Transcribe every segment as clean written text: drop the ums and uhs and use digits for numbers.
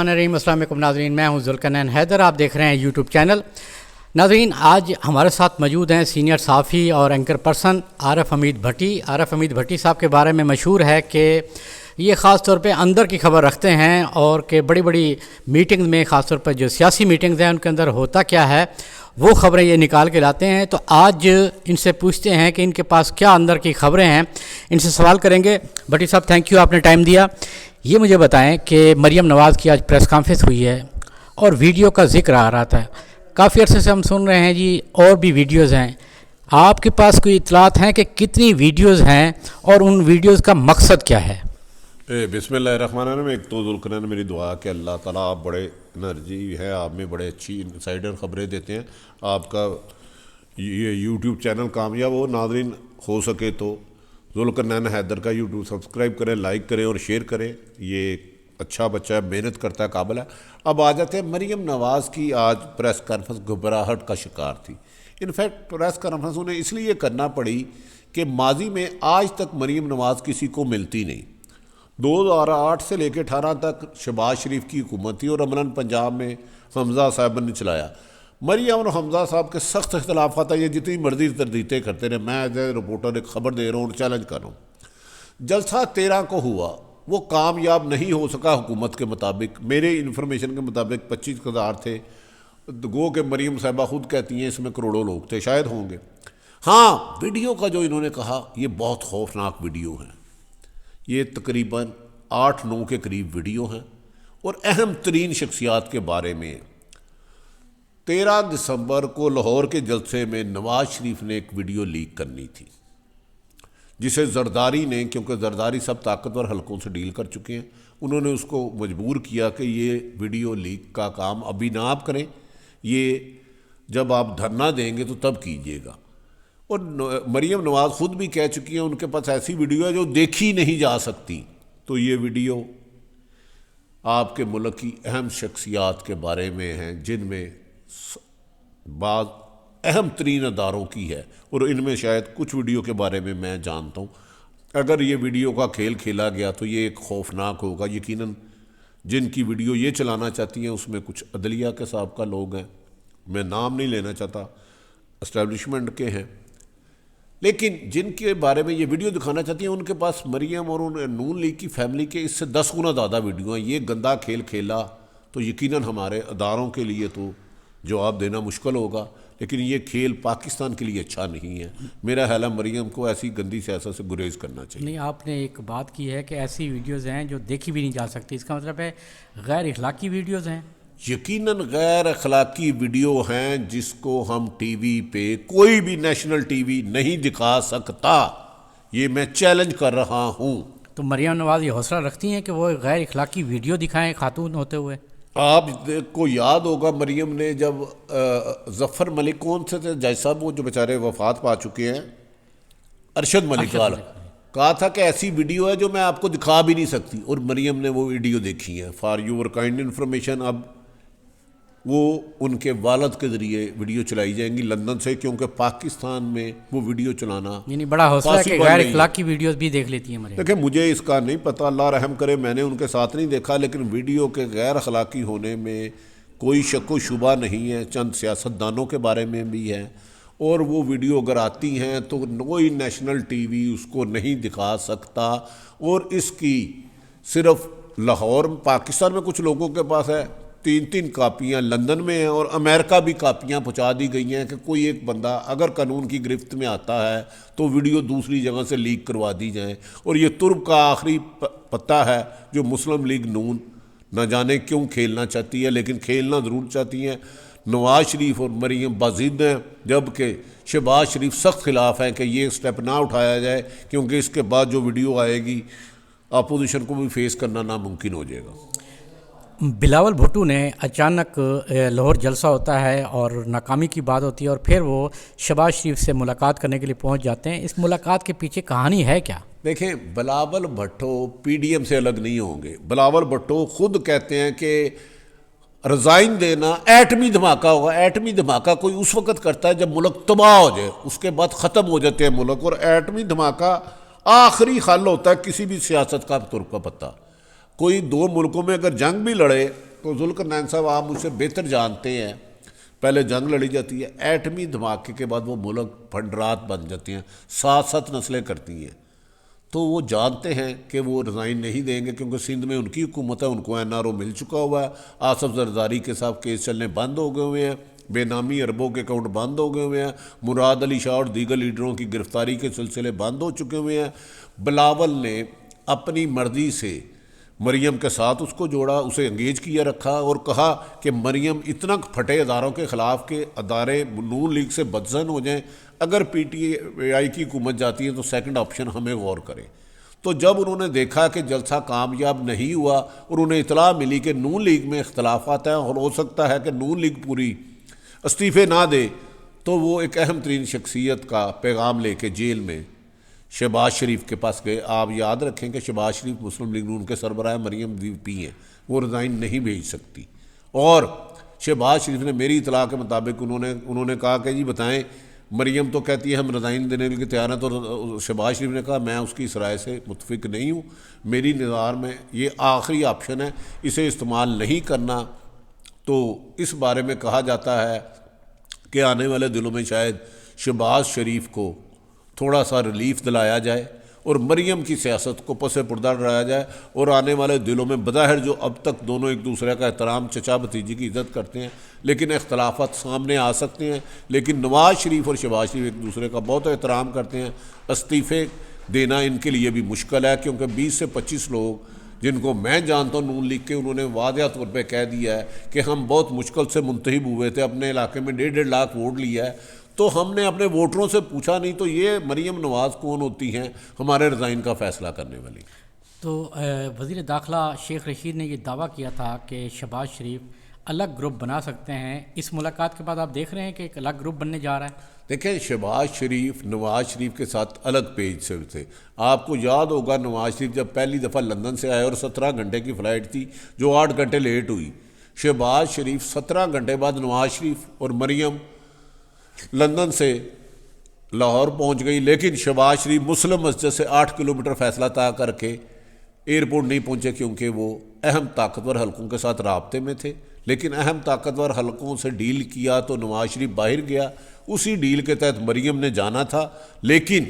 السلام علیکم ناظرین، میں ہوں ذوالقرنین حیدر، آپ دیکھ رہے ہیں یوٹیوب چینل۔ ناظرین، آج ہمارے ساتھ موجود ہیں سینئر صحافی اور اینکر پرسن عارف حمید بھٹی۔ عارف حمید بھٹی صاحب کے بارے میں مشہور ہے کہ یہ خاص طور پہ اندر کی خبر رکھتے ہیں اور کہ بڑی بڑی میٹنگ میں، خاص طور پر جو سیاسی میٹنگز ہیں ان کے اندر ہوتا کیا ہے وہ خبریں یہ نکال کے لاتے ہیں۔ تو آج ان سے پوچھتے ہیں کہ ان کے پاس کیا اندر کی خبریں ہیں، ان سے سوال کریں گے۔ بھٹی صاحب، تھینک یو، آپ نے ٹائم دیا۔ یہ مجھے بتائیں کہ مریم نواز کی آج پریس کانفرنس ہوئی ہے اور ویڈیو کا ذکر آ رہا تھا، کافی عرصے سے ہم سن رہے ہیں جی اور بھی ویڈیوز ہیں، آپ کے پاس کوئی اطلاعات ہیں کہ کتنی ویڈیوز ہیں اور ان ویڈیوز کا مقصد کیا ہے؟ بسم اللہ الرحمن الرحیم۔ ایک تو ذوالقرنین میری دعا کہ اللہ تعالیٰ، آپ بڑے انرجی ہے آپ میں، بڑے اچھی انسائڈر خبریں دیتے ہیں، آپ کا یہ یوٹیوب چینل کامیاب ہو۔ ناظرین، ہو سکے تو ذوالقرنین حیدر کا یوٹیوب سبسکرائب کریں، لائک کریں اور شیئر کریں، یہ ایک اچھا بچہ ہے، محنت کرتا ہے، قابل ہے۔ اب آ جاتے ہیں مریم نواز کی آج پریس کانفرنس گھبراہٹ کا شکار تھی۔ انفیکٹ پریس کانفرنس انہیں اس لیے کرنا پڑی کہ ماضی میں آج تک مریم نواز کسی کو ملتی نہیں۔ 2008 سے لے کے 18 تک شہباز شریف کی حکومت تھی اور عملاً پنجاب میں حمزہ صاحب نے چلایا۔ مریم اور حمزہ صاحب کے سخت اختلافات ہیں، یہ جتنی مرضی تردیدیں کرتے رہے، میں ایز اے رپورٹر ایک خبر دے رہا ہوں اور چیلنج کر رہا ہوں۔ جلسہ 13 کو ہوا، وہ کامیاب نہیں ہو سکا حکومت کے مطابق، میرے انفارمیشن کے مطابق 25,000 تھے، گو کہ مریم صاحبہ خود کہتی ہیں اس میں کروڑوں لوگ تھے، شاید ہوں گے۔ ہاں، ویڈیو کا جو انہوں نے کہا یہ بہت خوفناک ویڈیو ہے، یہ تقریباً 8-9 کے قریب ویڈیو ہیں اور اہم ترین شخصیات کے بارے میں۔ 13 دسمبر کو لاہور کے جلسے میں نواز شریف نے ایک ویڈیو لیک کرنی تھی، جسے زرداری نے، کیونکہ زرداری سب طاقتور حلقوں سے ڈیل کر چکے ہیں، انہوں نے اس کو مجبور کیا کہ یہ ویڈیو لیک کا کام ابھی نہ آپ کریں، یہ جب آپ دھرنا دیں گے تو تب کیجیے گا۔ اور مریم نواز خود بھی کہہ چکی ہیں ان کے پاس ایسی ویڈیو ہے جو دیکھی نہیں جا سکتی۔ تو یہ ویڈیو آپ کے ملک کی اہم شخصیات کے بارے میں ہیں، جن میں بعض اہم ترین اداروں کی ہے، اور ان میں شاید کچھ ویڈیو کے بارے میں میں جانتا ہوں۔ اگر یہ ویڈیو کا کھیل کھیلا گیا تو یہ ایک خوفناک ہوگا۔ یقیناً جن کی ویڈیو یہ چلانا چاہتی ہیں اس میں کچھ عدلیہ کے سابقہ لوگ ہیں، میں نام نہیں لینا چاہتا، اسٹیبلشمنٹ کے ہیں، لیکن جن کے بارے میں یہ ویڈیو دکھانا چاہتی ہیں ان کے پاس مریم اور ان نون لیگ کی فیملی کے اس سے 10 گنا زیادہ ویڈیو ہیں۔ یہ گندا کھیل کھیلا تو یقیناً ہمارے اداروں کے لیے تو جواب دینا مشکل ہوگا، لیکن یہ کھیل پاکستان کے لیے اچھا نہیں ہے۔ میرا خیال ہے مریم کو ایسی گندی سیاست سے گریز کرنا چاہیے۔ نہیں، آپ نے ایک بات کی ہے کہ ایسی ویڈیوز ہیں جو دیکھی بھی نہیں جا سکتی، اس کا مطلب ہے غیر اخلاقی ویڈیوز ہیں؟ یقیناً غیر اخلاقی ویڈیو ہیں جس کو ہم ٹی وی پہ، کوئی بھی نیشنل ٹی وی نہیں دکھا سکتا، یہ میں چیلنج کر رہا ہوں۔ تو مریم نواز یہ حوصلہ رکھتی ہیں کہ وہ غیر اخلاقی ویڈیو دکھائیں خاتون ہوتے ہوئے؟ آپ کو یاد ہوگا مریم نے جب ظفر ملک، کون سے تھے جج صاحب وہ جو بیچارے وفات پا چکے ہیں، ارشد ملک والا، کہا تھا کہ ایسی ویڈیو ہے جو میں آپ کو دکھا بھی نہیں سکتی، اور مریم نے وہ ویڈیو دیکھی ہے۔ فار یور کائنڈ انفارمیشن، اب وہ ان کے والد کے ذریعے ویڈیو چلائی جائیں گی لندن سے، کیونکہ پاکستان میں وہ ویڈیو چلانا یعنی بڑا حوصلہ ہے کہ غیر اخلاقی ویڈیوز بھی دیکھ لیتی ہیں مریم۔ دیکھیں، مجھے اس کا نہیں پتہ، اللہ رحم کرے، میں نے ان کے ساتھ نہیں دیکھا، لیکن ویڈیو کے غیر اخلاقی ہونے میں کوئی شک و شبہ نہیں ہے۔ چند سیاستدانوں کے بارے میں بھی ہے، اور وہ ویڈیو اگر آتی ہیں تو کوئی نیشنل ٹی وی اس کو نہیں دکھا سکتا، اور اس کی صرف لاہور، پاکستان میں کچھ لوگوں کے پاس ہے 3 کاپیاں، لندن میں ہیں، اور امریکہ بھی کاپیاں پہنچا دی گئی ہیں کہ کوئی ایک بندہ اگر قانون کی گرفت میں آتا ہے تو ویڈیو دوسری جگہ سے لیک کروا دی جائیں۔ اور یہ ترک کا آخری پتہ ہے جو مسلم لیگ نون نہ جانے کیوں کھیلنا چاہتی ہے، لیکن کھیلنا ضرور چاہتی ہیں۔ نواز شریف اور مریم بازید ہیں، جبکہ شہباز شریف سخت خلاف ہیں کہ یہ اسٹیپ نہ اٹھایا جائے، کیونکہ اس کے بعد جو ویڈیو آئے گی اپوزیشن کو بھی فیس کرنا ناممکن ہو جائے گا۔ بلاول بھٹو نے اچانک لاہور جلسہ ہوتا ہے اور ناکامی کی بات ہوتی ہے، اور پھر وہ شہباز شریف سے ملاقات کرنے کے لیے پہنچ جاتے ہیں۔ اس ملاقات کے پیچھے کہانی ہے کیا؟ دیکھیں، Bilawal Bhutto P D M سے الگ نہیں ہوں گے۔ بلاول بھٹو خود کہتے ہیں کہ رزائن دینا ایٹمی دھماکہ ہوگا۔ ایٹمی دھماکہ کوئی اس وقت کرتا ہے جب ملک تباہ ہو جائے، اس کے بعد ختم ہو جاتے ہیں ملک، اور ایٹمی دھماکہ آخری حل ہوتا ہے کسی بھی سیاست کا ترک کا پتہ۔ کوئی 2 ملکوں میں اگر جنگ بھی لڑے تو ذوالقرنین صاحب آپ مجھ سے بہتر جانتے ہیں، پہلے جنگ لڑی جاتی ہے، ایٹمی دھماکے کے بعد وہ ملک پھنڈرات بن جاتے ہیں، 7 نسلیں کرتی ہیں، تو وہ جانتے ہیں کہ وہ ریزائن نہیں دیں گے، کیونکہ سندھ میں ان کی حکومت ہے، ان کو NRO مل چکا ہوا ہے، آصف زرداری کے ساتھ کیس چلنے بند ہو گئے ہوئے ہیں، بے نامی اربوں کے اکاؤنٹ بند ہو گئے ہوئے ہیں، مراد علی شاہ اور دیگر لیڈروں کی گرفتاری کے سلسلے بند ہو چکے ہوئے ہیں۔ بلاول نے اپنی مرضی سے مریم کے ساتھ اس کو جوڑا، اسے انگیج کیا رکھا اور کہا کہ مریم اتنا پھٹے اداروں کے خلاف کہ ادارے نون لیگ سے بدزن ہو جائیں، اگر PTI کی حکومت جاتی ہے تو سیکنڈ آپشن ہمیں غور کریں۔ تو جب انہوں نے دیکھا کہ جلسہ کامیاب نہیں ہوا اور انہیں اطلاع ملی کہ نون لیگ میں اختلافات ہیں اور ہو سکتا ہے کہ نون لیگ پوری استعفے نہ دے، تو وہ ایک اہم ترین شخصیت کا پیغام لے کے جیل میں شہباز شریف کے پاس گئے۔ آپ یاد رکھیں کہ شہباز شریف مسلم لیگ نون کے سربراہ مریم VP ہیں، وہ ریزائن نہیں بھیج سکتی، اور شہباز شریف نے میری اطلاع کے مطابق انہوں نے کہا کہ جی بتائیں، مریم تو کہتی ہے ہم ریزائن دینے کے لیے تیار ہیں، تو شہباز شریف نے کہا میں اس کی اس رائے سے متفق نہیں ہوں، میری نظر میں یہ آخری آپشن ہے، اسے استعمال نہیں کرنا۔ تو اس بارے میں کہا جاتا ہے کہ آنے والے دنوں میں شاید شہباز شریف کو تھوڑا سا ریلیف دلایا جائے اور مریم کی سیاست کو پس پردہ ڈرایا جائے، اور آنے والے دنوں میں بظاہر جو اب تک دونوں ایک دوسرے کا احترام، چچا بھتیجی کی عزت کرتے ہیں، لیکن اختلافات سامنے آ سکتے ہیں، لیکن نواز شریف اور شہباز شریف ایک دوسرے کا بہت احترام کرتے ہیں۔ استعفے دینا ان کے لیے بھی مشکل ہے، کیونکہ 20 سے 25 لوگ جن کو میں جانتا ہوں نون لیگ کے، انہوں نے واضح طور پہ کہہ دیا ہے کہ ہم بہت مشکل سے منتخب ہوئے تھے، اپنے علاقے میں 1.5 لاکھ ووٹ لیا ہے، تو ہم نے اپنے ووٹروں سے پوچھا نہیں، تو یہ مریم نواز کون ہوتی ہیں ہمارے ریزائن کا فیصلہ کرنے والی؟ تو وزیر داخلہ شیخ رشید نے یہ دعویٰ کیا تھا کہ شہباز شریف الگ گروپ بنا سکتے ہیں، اس ملاقات کے بعد آپ دیکھ رہے ہیں کہ ایک الگ گروپ بننے جا رہا ہے؟ دیکھیں، شہباز شریف نواز شریف کے ساتھ الگ پیج سے تھے۔ آپ کو یاد ہوگا نواز شریف جب پہلی دفعہ لندن سے آئے اور 17 گھنٹے کی فلائٹ تھی جو 8 گھنٹے لیٹ ہوئی، شہباز شریف 17 گھنٹے بعد نواز شریف اور مریم لندن سے لاہور پہنچ گئی، لیکن شہباز شریف مسلم مسجد سے 8 کلومیٹر فاصلہ طے کر کے ایئرپورٹ نہیں پہنچے، کیونکہ وہ اہم طاقتور حلقوں کے ساتھ رابطے میں تھے۔ لیکن اہم طاقتور حلقوں سے ڈیل کیا تو نواز شریف باہر گیا، اسی ڈیل کے تحت مریم نے جانا تھا، لیکن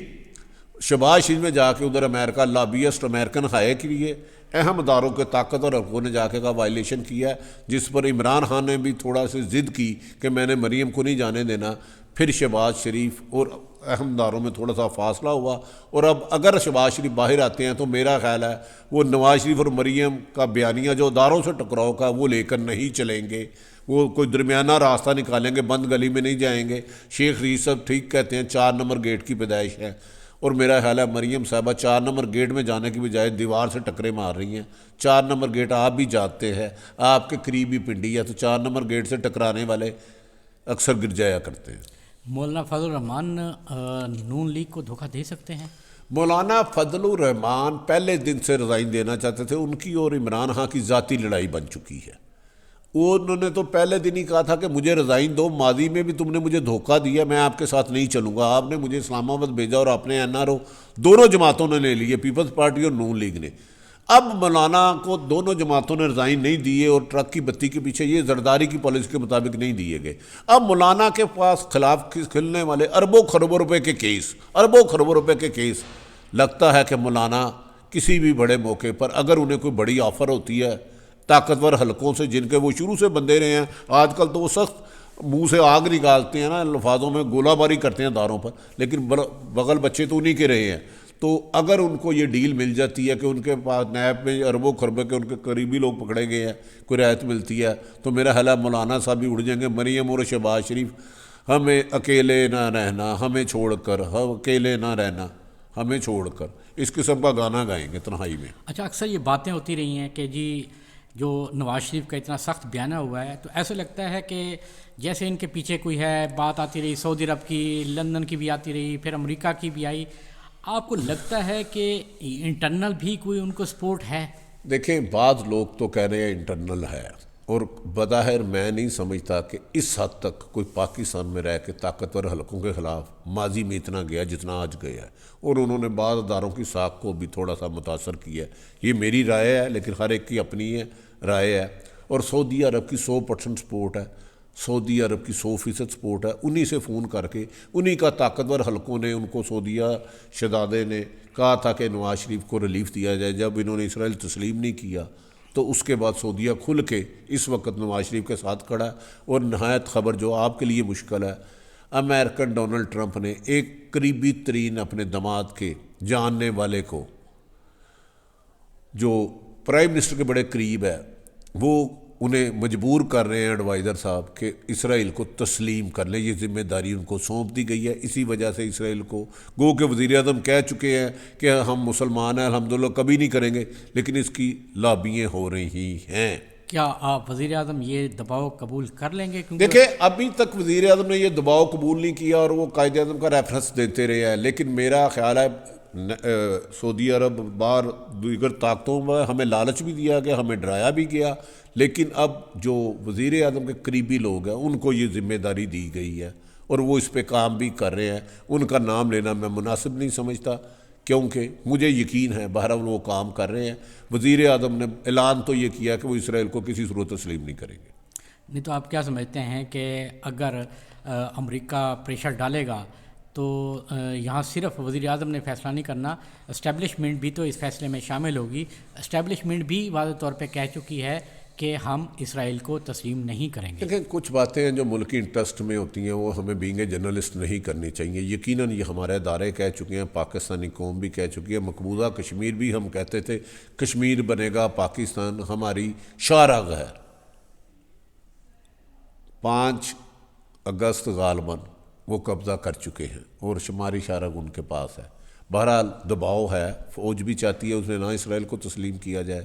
شہباز شریف نے جا کے ادھر امریکہ لابیسٹ امریکن ہائے کے لیے اہم اداروں کے طاقتور حلقوں نے جا کے کا وائلیشن کیا ہے، جس پر عمران خان نے بھی تھوڑا سی ضد کی کہ میں نے مریم کو نہیں جانے دینا۔ پھر شہباز شریف اور اہم اداروں میں تھوڑا سا فاصلہ ہوا، اور اب اگر شہباز شریف باہر آتے ہیں تو میرا خیال ہے وہ نواز شریف اور مریم کا بیانیہ جو اداروں سے ٹکراؤ کا وہ لے کر نہیں چلیں گے، وہ کوئی درمیانہ راستہ نکالیں گے، بند گلی میں نہیں جائیں گے۔ شیخ رشید صاحب ٹھیک کہتے ہیں 4 نمبر گیٹ کی پیدائش ہے، اور میرا خیال ہے مریم صاحبہ 4 نمبر گیٹ میں جانے کی بجائے دیوار سے ٹکرے مار رہی ہیں۔ 4 نمبر گیٹ آپ بھی جاتے ہیں، آپ کے قریبی پنڈی ہے، تو 4 نمبر گیٹ سے ٹکرانے والے اکثر گر جایا کرتے ہیں۔ مولانا فضل الرحمان نون لیگ کو دھوکہ دے سکتے ہیں؟ مولانا فضل الرحمان پہلے دن سے ریزائن دینا چاہتے تھے، ان کی اور عمران خان کی ذاتی لڑائی بن چکی ہے۔ انہوں نے تو پہلے دن ہی کہا تھا کہ مجھے ریزائن دو، ماضی میں بھی تم نے مجھے دھوکہ دیا، میں آپ کے ساتھ نہیں چلوں گا، آپ نے مجھے اسلام آباد بھیجا اور اپنے NRO دونوں جماعتوں نے لے لیے، پیپلز پارٹی اور نون لیگ نے۔ اب مولانا کو دونوں جماعتوں نے ریزائن نہیں دیے، اور ٹرک کی بتی کے پیچھے یہ زرداری کی پالیسی کے مطابق نہیں دیے گئے۔ اب مولانا کے پاس خلاف کھلنے والے اربوں خربوں روپے کے کیس، لگتا ہے کہ مولانا کسی بھی بڑے موقع پر اگر انہیں کوئی بڑی آفر ہوتی ہے طاقتور حلقوں سے، جن کے وہ شروع سے بندے رہے ہیں، آج کل تو وہ سخت منہ سے آگ نکالتے ہیں نا، الفاظوں میں گولہ باری کرتے ہیں داروں پر، لیکن بغل بچے تو انہی کے رہے ہیں۔ تو اگر ان کو یہ ڈیل مل جاتی ہے کہ ان کے پاس نیب میں اربوں خربے کے ان کے قریبی لوگ پکڑے گئے ہیں، کوئی رعایت ملتی ہے، تو میرا خیال ہے مولانا صاحب بھی اڑ جائیں گے۔ مریم اور شہباز شریف ہمیں اکیلے نہ رہنا، ہمیں چھوڑ کر، ہم اکیلے نہ رہنا ہمیں چھوڑ کر، اس قسم کا گانا گائیں گے تنہائی میں۔ اچھا، اکثر یہ باتیں ہوتی رہی ہیں کہ جی جو نواز شریف کا اتنا سخت بیانہ ہوا ہے، تو ایسے لگتا ہے کہ جیسے ان کے پیچھے کوئی ہے، بات آتی رہی سعودی عرب کی، لندن کی بھی آتی رہی، پھر امریکہ کی بھی آئی۔ آپ کو لگتا ہے کہ انٹرنل بھی کوئی ان کو سپورٹ ہے؟ دیکھیں، بعض لوگ تو کہہ رہے ہیں انٹرنل ہے، اور بظاہر میں نہیں سمجھتا کہ اس حد تک کوئی پاکستان میں رہ کے طاقتور حلقوں کے خلاف ماضی میں اتنا گیا جتنا آج گیا ہے، اور انہوں نے بعض اداروں کی ساکھ کو بھی تھوڑا سا متاثر کیا ہے۔ یہ میری رائے ہے، لیکن ہر ایک کی اپنی رائے ہے۔ اور سعودی عرب کی 100% سپورٹ ہے، سعودی عرب کی 100% سپورٹ ہے. انہی سے فون کر کے انہی کا طاقتور حلقوں نے ان کو سعودیہ شہزادے نے کہا تھا کہ نواز شریف کو ریلیف دیا جائے. جب انہوں نے اسرائیل تسلیم نہیں کیا تو اس کے بعد سعودیہ کھل کے اس وقت نواز شریف کے ساتھ کھڑا ہے. اور نہایت خبر جو آپ کے لیے مشکل ہے، امریکن ڈونلڈ ٹرمپ نے ایک قریبی ترین اپنے داماد کے جاننے والے کو جو پرائم منسٹر کے بڑے قریب ہے، وہ انہیں مجبور کر رہے ہیں ایڈوائزر صاحب کہ اسرائیل کو تسلیم کر لیں. یہ ذمہ داری ان کو سونپ دی گئی ہے. اسی وجہ سے اسرائیل کو گو کہ وزیر اعظم کہہ چکے ہیں کہ ہم مسلمان ہیں الحمدللہ کبھی نہیں کریں گے، لیکن اس کی لابیاں ہو رہی ہیں. کیا آپ وزیر اعظم یہ دباؤ قبول کر لیں گے؟ کیونکہ دیکھیں ابھی تک وزیر اعظم نے یہ دباؤ قبول نہیں کیا اور وہ قائد اعظم کا ریفرنس دیتے رہے ہیں، لیکن میرا خیال ہے سعودی عرب بار دیگر طاقتوں میں ہمیں لالچ بھی دیا گیا، ہمیں ڈرایا بھی گیا، لیکن اب جو وزیر اعظم کے قریبی لوگ ہیں ان کو یہ ذمہ داری دی گئی ہے اور وہ اس پہ کام بھی کر رہے ہیں. ان کا نام لینا میں مناسب نہیں سمجھتا کیونکہ مجھے یقین ہے بہرحال وہ کام کر رہے ہیں. وزیر اعظم نے اعلان تو یہ کیا کہ وہ اسرائیل کو کسی صورت تسلیم نہیں کریں گے. نہیں تو آپ کیا سمجھتے ہیں کہ اگر امریکہ پریشر ڈالے گا تو یہاں صرف وزیر اعظم نے فیصلہ نہیں کرنا، اسٹیبلشمنٹ بھی تو اس فیصلے میں شامل ہوگی. اسٹیبلشمنٹ بھی واضح طور پہ کہہ چکی ہے کہ ہم اسرائیل کو تسلیم نہیں کریں گے. لیکن کچھ باتیں ہیں جو ملکی انٹرسٹ میں ہوتی ہیں وہ ہمیں بینگ اے جرنلسٹ نہیں کرنی چاہیے. یقیناً یہ ہمارے ادارے کہہ چکے ہیں، پاکستانی قوم بھی کہہ چکی ہے، مقبوضہ کشمیر بھی ہم کہتے تھے کشمیر بنے گا پاکستان، ہماری شاہراہ ہے. 5 اگست غالباً وہ قبضہ کر چکے ہیں اور شمالی شاہراہ ان کے پاس ہے. بہرحال دباؤ ہے، فوج بھی چاہتی ہے اس نے نہ اسرائیل کو تسلیم کیا جائے،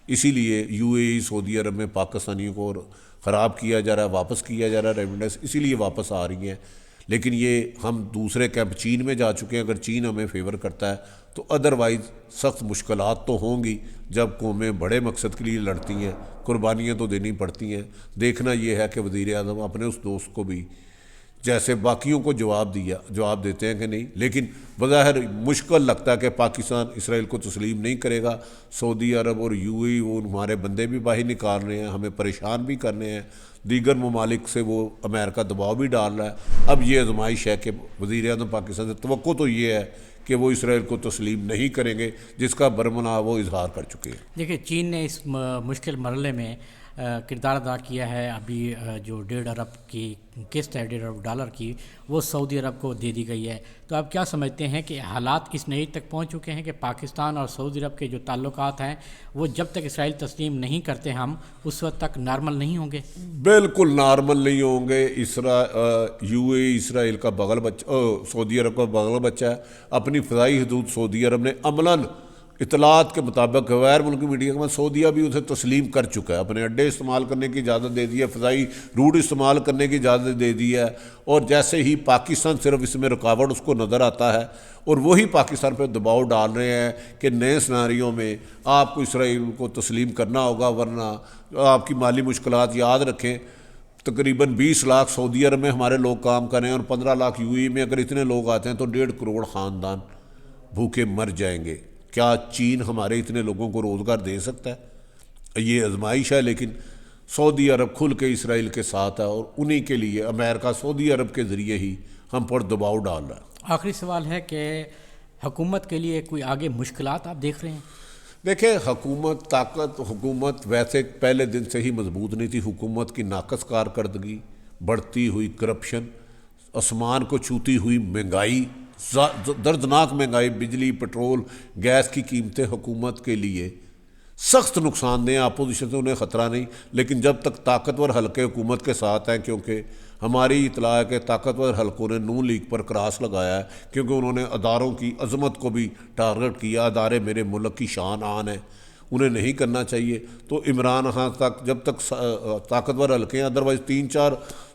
اسی لیے یو اے ای سعودی عرب میں پاکستانیوں کو خراب کیا جا رہا ہے، واپس کیا جا رہا ہے ریمیڈنس، اسی لیے واپس آ رہی ہیں. لیکن یہ ہم دوسرے کیمپ چین میں جا چکے ہیں. اگر چین ہمیں فیور کرتا ہے تو ادروائز سخت مشکلات تو ہوں گی. جب قومیں بڑے مقصد کے لیے لڑتی ہیں قربانیاں تو دینی پڑتی ہیں. دیکھنا یہ ہے کہ وزیر اعظم اپنے اس دوست کو بھی جیسے باقیوں کو جواب دیتے ہیں کہ نہیں. لیکن بظاہر مشکل لگتا ہے کہ پاکستان اسرائیل کو تسلیم نہیں کرے گا. سعودی عرب اور یو اے ای وہ ہمارے بندے بھی باہر نکال رہے ہیں، ہمیں پریشان بھی کرنے ہیں. دیگر ممالک سے وہ امریکہ دباؤ بھی ڈال رہا ہے. اب یہ آزمائش ہے کہ وزیر اعظم پاکستان سے توقع تو یہ ہے کہ وہ اسرائیل کو تسلیم نہیں کریں گے، جس کا برملا وہ اظہار کر چکے ہیں. دیکھیں چین نے اس مشکل مرحلے میں کردار ادا کیا ہے. ابھی جو 1.5 ارب کی قسط ہے $1.5 کی وہ سعودی عرب کو دے دی گئی ہے. تو آپ کیا سمجھتے ہیں کہ حالات اس نتیجے تک پہنچ چکے ہیں کہ پاکستان اور سعودی عرب کے جو تعلقات ہیں وہ جب تک اسرائیل تسلیم نہیں کرتے ہم اس وقت تک نارمل نہیں ہوں گے؟ بالکل نارمل نہیں ہوں گے. یو اے اسرائیل کا بغل بچہ، سعودی عرب کا بغل بچہ ہے. اپنی فضائی حدود سعودی عرب نے عملاً اطلاعات کے مطابق غیر ملکی میڈیا کے سعودیہ بھی اسے تسلیم کر چکا ہے. اپنے اڈے استعمال کرنے کی اجازت دے دی ہے، فضائی روٹ استعمال کرنے کی اجازت دے دی ہے. اور جیسے ہی پاکستان صرف اس میں رکاوٹ اس کو نظر آتا ہے اور وہی پاکستان پہ دباؤ ڈال رہے ہیں کہ نئے سناریوں میں آپ کو اسرائیل کو تسلیم کرنا ہوگا ورنہ آپ کی مالی مشکلات. یاد رکھیں تقریباً 20 لاکھ سعودی عرب میں ہمارے لوگ کام کر رہے ہیں اور 15 لاکھ یو اے میں. اگر اتنے لوگ آتے ہیں تو 1.5 کروڑ خاندان بھوکے مر جائیں گے. کیا چین ہمارے اتنے لوگوں کو روزگار دے سکتا ہے؟ یہ آزمائش ہے. لیکن سعودی عرب کھل کے اسرائیل کے ساتھ ہے اور انہی کے لیے امریکہ سعودی عرب کے ذریعے ہی ہم پر دباؤ ڈال رہا ہے. آخری سوال ہے کہ حکومت کے لیے کوئی آگے مشکلات آپ دیکھ رہے ہیں؟ دیکھیں حکومت ویسے پہلے دن سے ہی مضبوط نہیں تھی. حکومت کی ناقص کارکردگی، بڑھتی ہوئی کرپشن، آسمان کو چھوتی ہوئی مہنگائی، دردناک مہنگائی، بجلی، پٹرول، گیس کی قیمتیں حکومت کے لیے سخت نقصان دہ. اپوزیشن سے انہیں خطرہ نہیں، لیکن جب تک طاقتور حلقے حکومت کے ساتھ ہیں، کیونکہ ہماری اطلاع ہے کہ طاقتور حلقوں نے نون لیگ پر کراس لگایا ہے کیونکہ انہوں نے اداروں کی عظمت کو بھی ٹارگٹ کیا. ادارے میرے ملک کی شان آن ہے، انہیں نہیں کرنا چاہیے. تو عمران خان تک جب تک طاقتور حلقے ہیں، ادروائز 3-4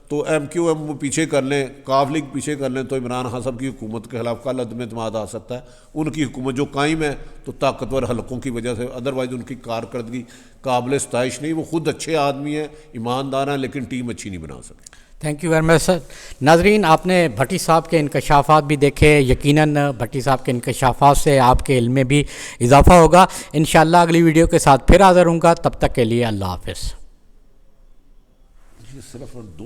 تو ایم کیو ایم پیچھے کر لیں، قاف لیگ پیچھے کر لیں تو عمران خان صاحب کی حکومت کے خلاف کل عدم اعتماد آ سکتا ہے. ان کی حکومت جو قائم ہے تو طاقتور حلقوں کی وجہ سے، ادروائز ان کی کارکردگی قابل ستائش نہیں. وہ خود اچھے آدمی ہیں، ایماندار ہیں، لیکن ٹیم اچھی نہیں بنا سکتے. تھینک یو ویری مچ سر. ناظرین آپ نے بھٹی صاحب کے انکشافات بھی دیکھے. یقیناً بھٹی صاحب کے انکشافات سے آپ کے علم میں بھی اضافہ ہوگا. انشاءاللہ اگلی ویڈیو کے ساتھ پھر حاضر ہوں گا. تب تک کے لیے اللہ حافظ. یہ صرف